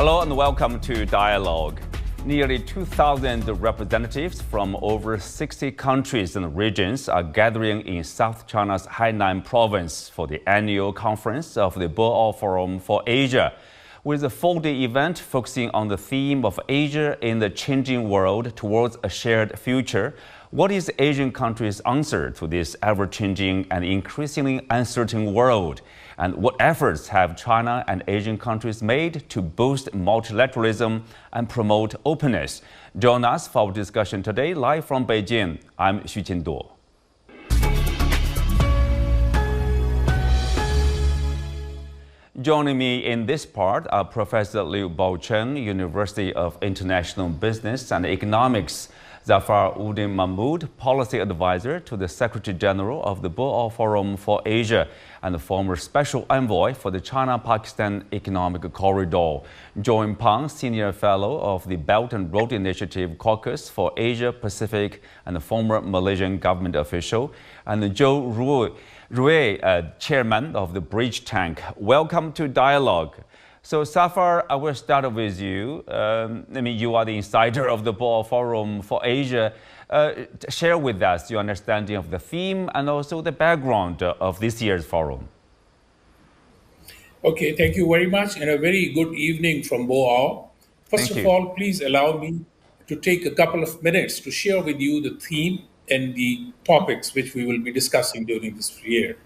Hello and welcome to Dialogue. Nearly 2,000 representatives from over 60 countries and regions are gathering in South China's Hainan province for the annual conference of the Boao Forum for Asia, with a four-day event focusing on the theme of Asia in the changing world towards a shared future. What is Asian countries' answer to this ever-changing and increasingly uncertain world? And what efforts have China and Asian countries made to boost multilateralism and promote openness? Join us for our discussion today, live from Beijing. I'm Xu Qinduo. Joining me in this part are Professor Liu Baocheng, University of International Business and Economics, Zafar Uddin Mahmood, Policy Advisor to the Secretary General of the Boao Forum for Asia and the former Special Envoy for the China-Pakistan Economic Corridor, Joel Ruet, Senior Fellow of the Belt and Road Initiative Caucus for Asia Pacific and the former Malaysian government official, and Joel Ruet, Chairman of the Bridge Tank. Welcome to Dialogue. So, Zafar, I will start with you. You are the insider of the Boao Forum for Asia. Share with us your understanding of the theme and also the background of this year's forum. Okay, thank you very much, and a very good evening from Boao. First of all, please allow me to take a couple of minutes to share with you the theme and the topics which we will be discussing during this year.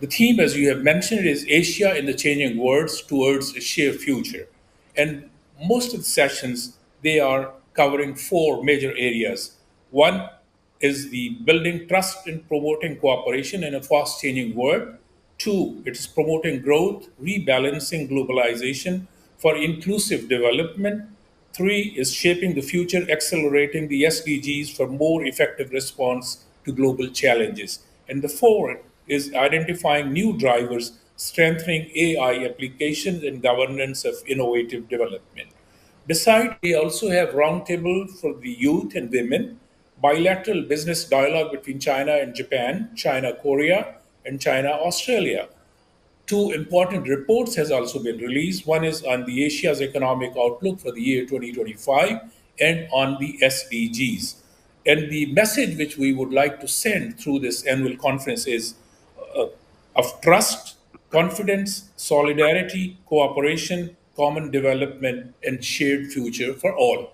The theme, as you have mentioned, is Asia in the changing world towards a shared future. And most of the sessions, they are covering four major areas. One is the building trust and promoting cooperation in a fast-changing world. Two, it is promoting growth, rebalancing globalization for inclusive development. Three is shaping the future, accelerating the SDGs for more effective response to global challenges. And the fourth is identifying new drivers, strengthening AI applications and governance of innovative development. Besides, we also have roundtable for the youth and women, bilateral business dialogue between China and Japan, China-Korea, and China-Australia. Two important reports has also been released. One is on the Asia's economic outlook for the year 2025 and on the SDGs. And the message which we would like to send through this annual conference is of trust, confidence, solidarity, cooperation, common development, and shared future for all.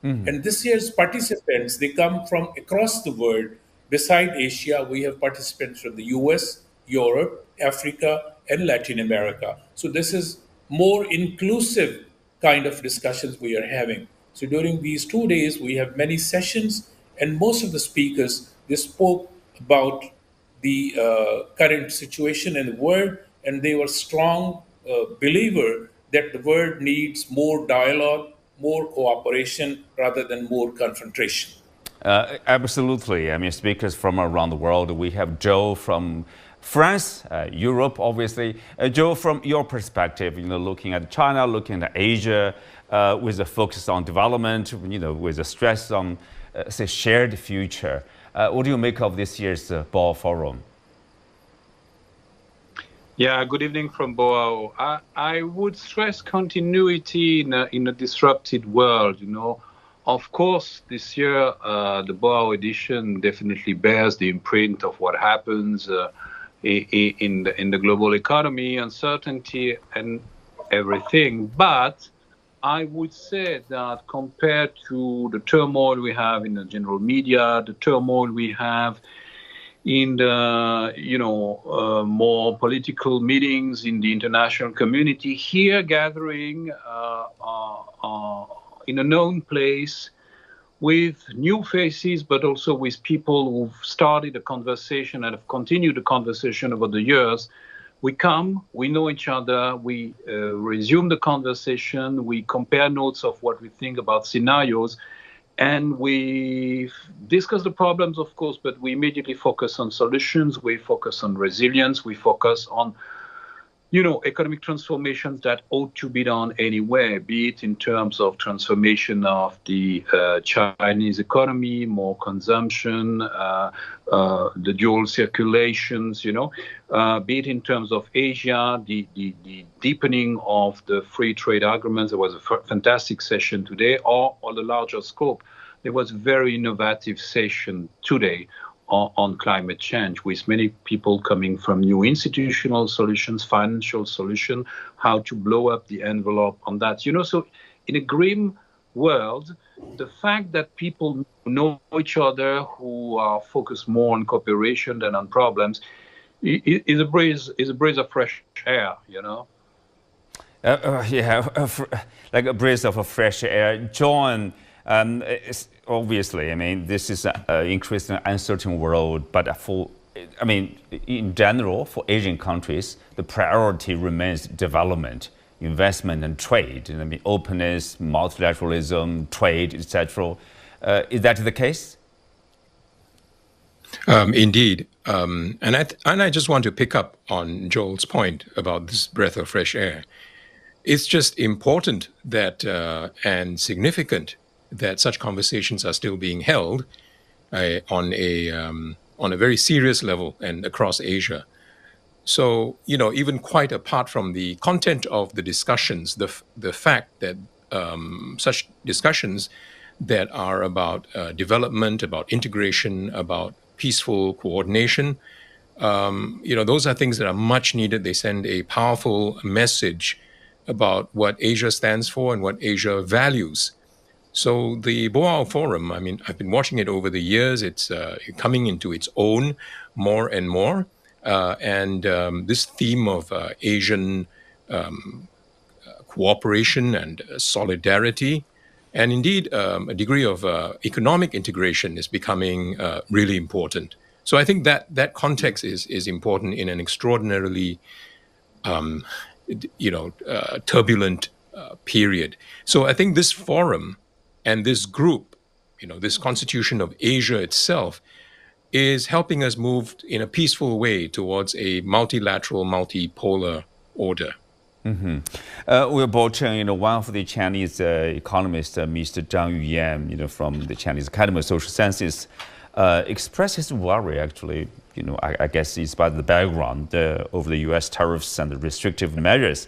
And this year's participants, they come from across the world. Beside Asia, we have participants from the US, Europe, Africa, and Latin America. So this is more inclusive kind of discussions we are having. So during these 2 days, we have many sessions, and most of the speakers, they spoke about the current situation in the world, and they were strong believer that the world needs more dialogue, more cooperation, rather than more confrontation. Absolutely. Speakers from around the world. We have Joe from France, Europe, obviously. Joe, from your perspective, looking at China, looking at Asia, with a focus on development, with a stress on, say, shared future. What do you make of this year's Boao Forum? Yeah, good evening from Boao. I would stress continuity in a disrupted world. Of course, this year, the Boao edition definitely bears the imprint of what happens in the global economy, uncertainty and everything. But I would say that compared to the turmoil we have in the general media, the turmoil we have in the more political meetings in the international community, here gathering in a known place with new faces, but also with people who've started a conversation and have continued the conversation over the years. We come, we know each other, we resume the conversation, we compare notes of what we think about scenarios, and we discuss the problems, of course, but we immediately focus on solutions, we focus on resilience, we focus on economic transformations that ought to be done anyway, be it in terms of transformation of the Chinese economy, more consumption, the dual circulations, be it in terms of Asia, the deepening of the free trade agreements. There was a fantastic session today, or on the larger scope, there was a very innovative session today on climate change, with many people coming from new institutional solutions, financial solutions, how to blow up the envelope on that. So in a grim world, the fact that people know each other, who are focused more on cooperation than on problems, is a breeze of fresh air, like a breeze of fresh air. John, obviously, this is an increasingly uncertain world, but in general, for Asian countries, the priority remains development, investment, and trade. Openness, multilateralism, trade, etc. Is that the case? Indeed. And I just want to pick up on Joel's point about this breath of fresh air. It's just important that and significant that such conversations are still being held on a very serious level and across Asia. So, even quite apart from the content of the discussions, the fact that such discussions that are about development, about integration, about peaceful coordination, those are things that are much needed. They send a powerful message about what Asia stands for and what Asia values. So the Boao Forum, I've been watching it over the years. It's coming into its own more and more. And this theme of Asian cooperation and solidarity, and indeed a degree of economic integration, is becoming really important. So I think that context is important in an extraordinarily turbulent period. So I think this forum and this group, this constitution of Asia itself, is helping us move in a peaceful way towards a multilateral, multipolar order. Mm-hmm. Will Baocheng, one of the Chinese economists, Mr. Zhang Yuyan, from the Chinese Academy of Social Sciences, expressed his worry, actually, I guess it's by the background over the U.S. tariffs and the restrictive measures.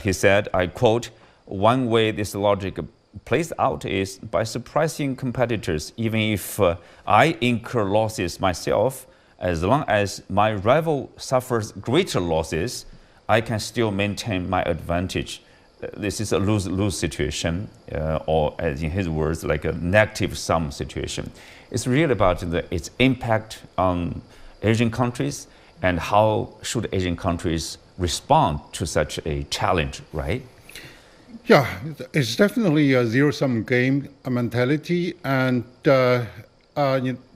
He said, I quote, "One way this logic plays out is by surprising competitors, even if I incur losses myself, as long as my rival suffers greater losses, I can still maintain my advantage." This is a lose-lose situation, or as in his words, like a negative sum situation. It's really about its impact on Asian countries and how should Asian countries respond to such a challenge, right? Yeah, it's definitely a zero-sum game mentality, and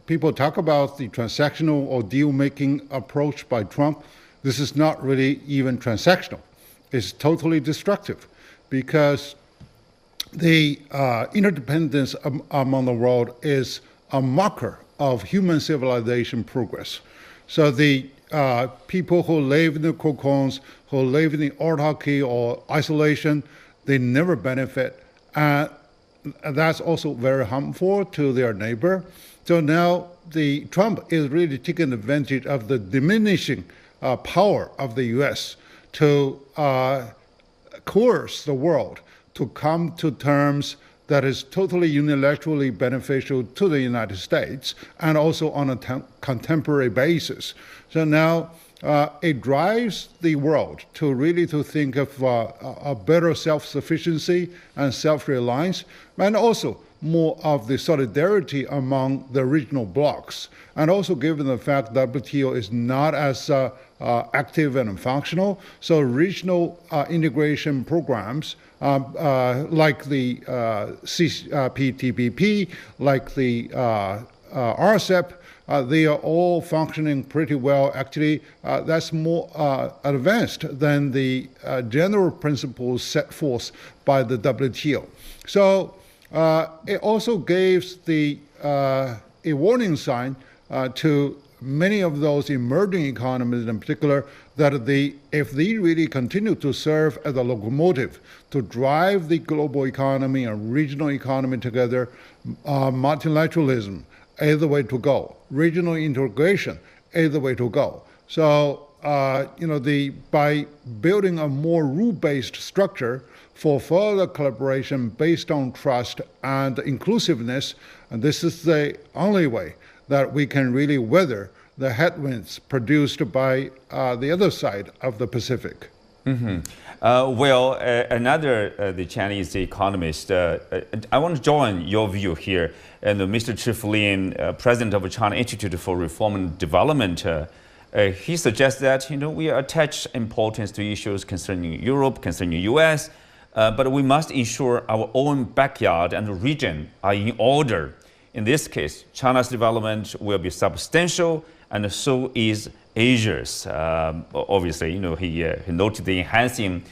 people talk about the transactional or deal-making approach by Trump. This is not really even transactional. It's totally destructive, because the interdependence among the world is a marker of human civilization progress. So the people who live in the cocoons, who live in the autarky or isolation, they never benefit. And that's also very harmful to their neighbor. So now Trump is really taking advantage of the diminishing power of the U.S. to coerce the world to come to terms that is totally unilaterally beneficial to the United States, and also on a contemporary basis. So now it drives the world to really to think of a better self-sufficiency and self-reliance, and also more of the solidarity among the regional blocs. And also given the fact that WTO is not as active and functional, so regional integration programs like the CPTPP, like the RCEP, they are all functioning pretty well. Actually, that's more advanced than the general principles set forth by the WTO. So it also gives a warning sign to many of those emerging economies in particular, that if they really continue to serve as a locomotive to drive the global economy and regional economy together, multilateralism is the way to go. Regional integration is the way to go. So, by building a more rule-based structure for further collaboration based on trust and inclusiveness, and this is the only way that we can really weather the headwinds produced by the other side of the Pacific. Mm-hmm. The Chinese economist, I want to join your view here. And Mr. Chi Lin, president of the China Institute for Reform and Development, he suggests that we attach importance to issues concerning Europe, concerning U.S., but we must ensure our own backyard and region are in order. In this case, China's development will be substantial, and so is Asia's. Obviously, he noted the enhancing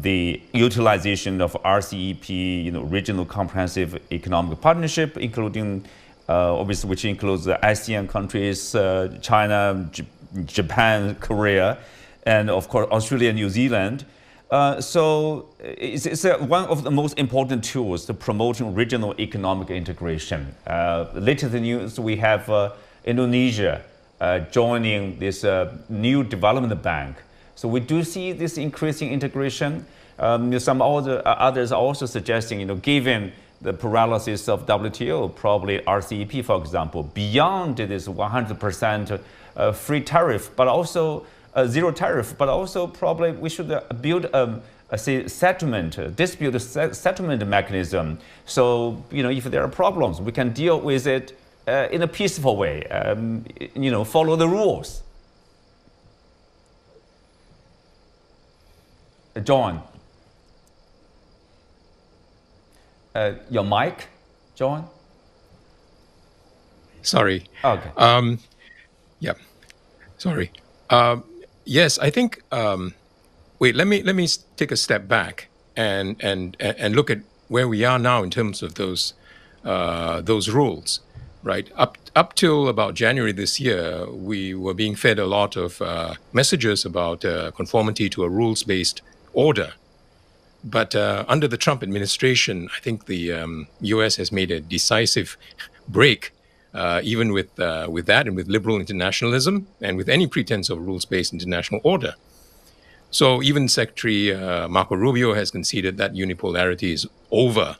the utilization of RCEP, Regional Comprehensive Economic Partnership, including obviously, which includes the ASEAN countries, China, Japan, Korea, and of course Australia and New Zealand. So it's one of the most important tools to promoting regional economic integration. Latest news, we have Indonesia joining this new development bank. So we do see this increasing integration. Some others are also suggesting, given the paralysis of WTO, probably RCEP, for example, beyond this 100% free tariff, but also zero tariff, but also probably we should build a dispute settlement mechanism. So, if there are problems, we can deal with it in a peaceful way, follow the rules. John. Your mic, John? Sorry. Okay. Yeah. Sorry. Yes, I think. Wait. Let me take a step back and look at where we are now in terms of those rules. Right. Up till about January this year, we were being fed a lot of messages about conformity to a rules-based order. But under the Trump administration, I think the U.S. has made a decisive break, even with that and with liberal internationalism and with any pretense of rules-based international order. So even Secretary Marco Rubio has conceded that unipolarity is over.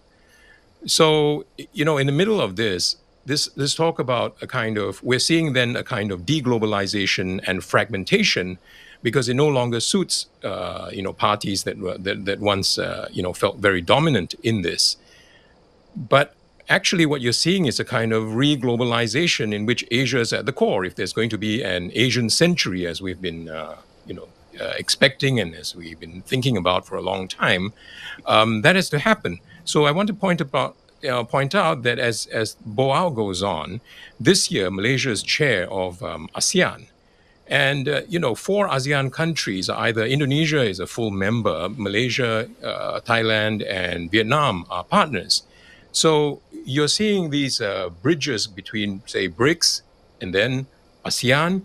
So, in the middle of this talk about we're seeing then a kind of deglobalization and fragmentation, because it no longer suits, parties that once, felt very dominant in this. But actually what you're seeing is a kind of re-globalization in which Asia is at the core. If there's going to be an Asian century, as we've been, expecting and as we've been thinking about for a long time, that has to happen. So I want to point out that as Boao goes on, this year Malaysia is chair of ASEAN. And, 4 ASEAN countries, either Indonesia is a full member, Malaysia, Thailand, and Vietnam are partners. So you're seeing these bridges between, say, BRICS and then ASEAN.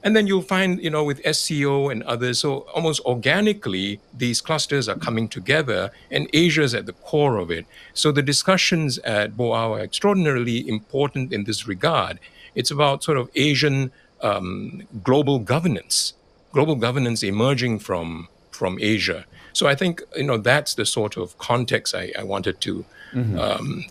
And then you'll find, with SCO and others, so almost organically, these clusters are coming together, and Asia's at the core of it. So the discussions at Boao are extraordinarily important in this regard. It's about sort of Asian global governance emerging from Asia. So I think, that's the sort of context I wanted to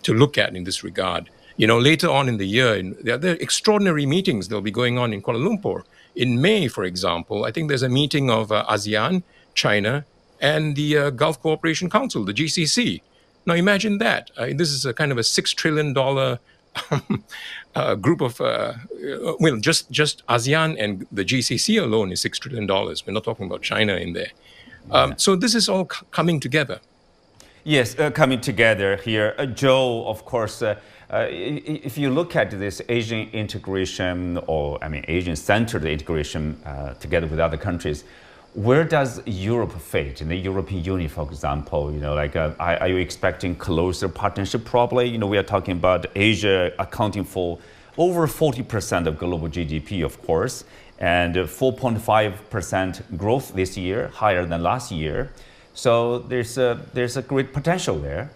look at in this regard. Later on in the year, there are extraordinary meetings that'll be going on in Kuala Lumpur. In May, for example, I think there's a meeting of ASEAN, China, and the Gulf Cooperation Council, the GCC. Now imagine that. This is a kind of a $6 trillion group of, just ASEAN and the GCC alone is $6 trillion. We're not talking about China in there. So this is all coming together. Yes, coming together here. Joe, of course, if you look at this Asian integration, Asian-centered integration together with other countries, where does Europe fit? In the European Union, for example, are you expecting closer partnership? Probably, we are talking about Asia accounting for over 40% of global GDP, of course, and 4.5% growth this year, higher than last year. So there's a great potential there.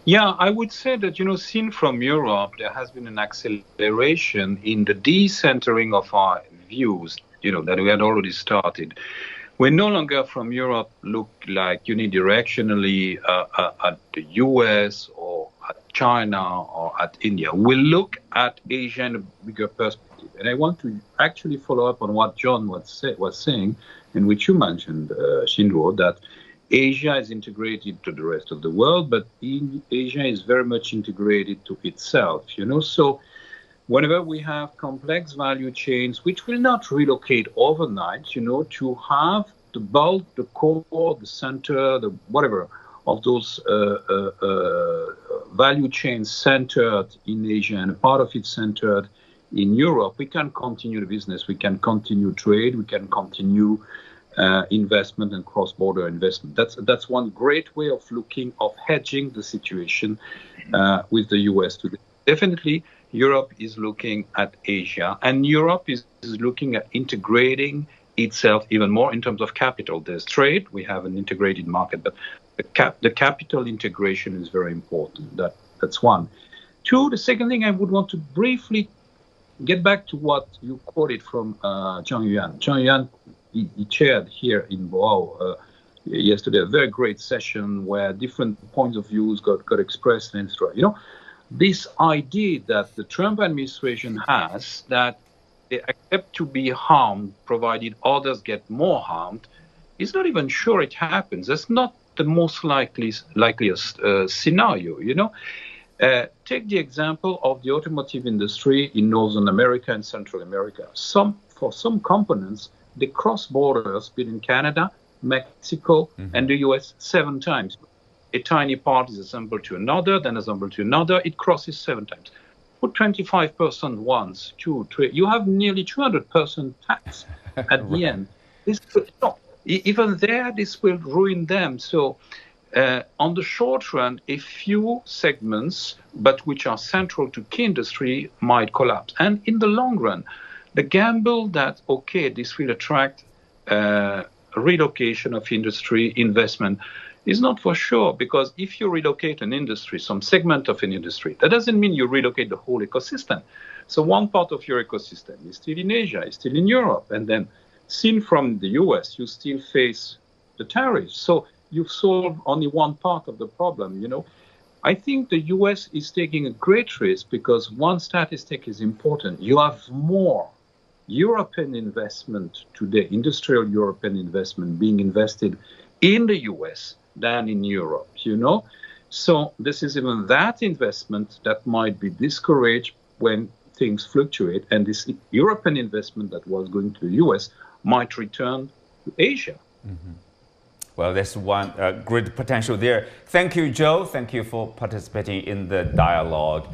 Yeah, I would say that, seen from Europe, there has been an acceleration in the decentering of our views, that we had already started. We no longer from Europe look like unidirectionally at the US or at China or at India. We look at Asia in a bigger perspective. And I want to actually follow up on what John was saying, in which you mentioned, Shinro, that Asia is integrated to the rest of the world, but Asia is very much integrated to itself, So whenever we have complex value chains, which will not relocate overnight, to have the bulk, the core, the center, the whatever of those value chains centered in Asia and a part of it centered in Europe, we can continue the business, we can continue trade, we can continue investment and cross-border investment. That's one great way of hedging the situation with the US today. Definitely, Europe is looking at Asia, and Europe is looking at integrating itself even more in terms of capital. There's trade, we have an integrated market, but the capital integration is very important. That's one. Two, the second thing I would want to briefly get back to what you quoted from Zhang Yuan. Zhang Yuan, he chaired here in Boao yesterday a very great session where different points of views got expressed, and etc. This idea that the Trump administration has that they accept to be harmed provided others get more harmed is not even sure it happens. That's not the most likeliest scenario. Take the example of the automotive industry in Northern America and Central America. For some components, they cross borders between Canada, Mexico, and the US 7 times. A tiny part is assembled to another, then assembled to another. It crosses 7 times. Put 25% once, 2, 3. You have nearly 200% tax at the end. Even there, this will ruin them. So on the short run, a few segments, but which are central to key industry, might collapse. And in the long run, the gamble that, this will attract relocation of industry investment is not for sure, because if you relocate an industry, some segment of an industry, that doesn't mean you relocate the whole ecosystem. So one part of your ecosystem is still in Asia, is still in Europe, and then seen from the US, you still face the tariffs. So you've solved only one part of the problem, I think the US is taking a great risk because one statistic is important. You have more European investment today, industrial European investment being invested in the US than in Europe, So this is even that investment that might be discouraged when things fluctuate, and this European investment that was going to the US might return to Asia. Mm-hmm. Well, there's one great potential there. Thank you, Joe. Thank you for participating in the dialogue.